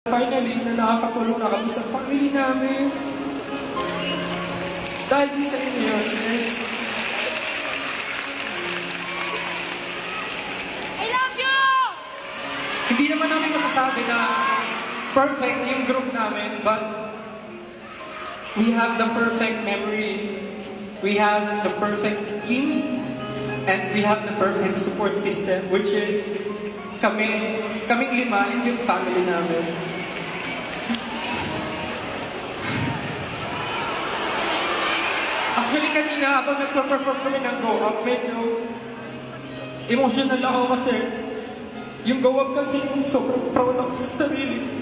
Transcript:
Finally, na nakakatulong na kami sa family namin. Dahil di sa inyo yun, I love you! hindi naman namin masasabi na perfect yung group namin, but we have the perfect memories. We have the perfect team, and we have the perfect support system, which is kaming lima and yung family namin. Actually, kanina habang nagpa-perform kami ng Go Up, medyo emotional ako kasi yung Go Up kasi yung sobrang proud ako sa sarili.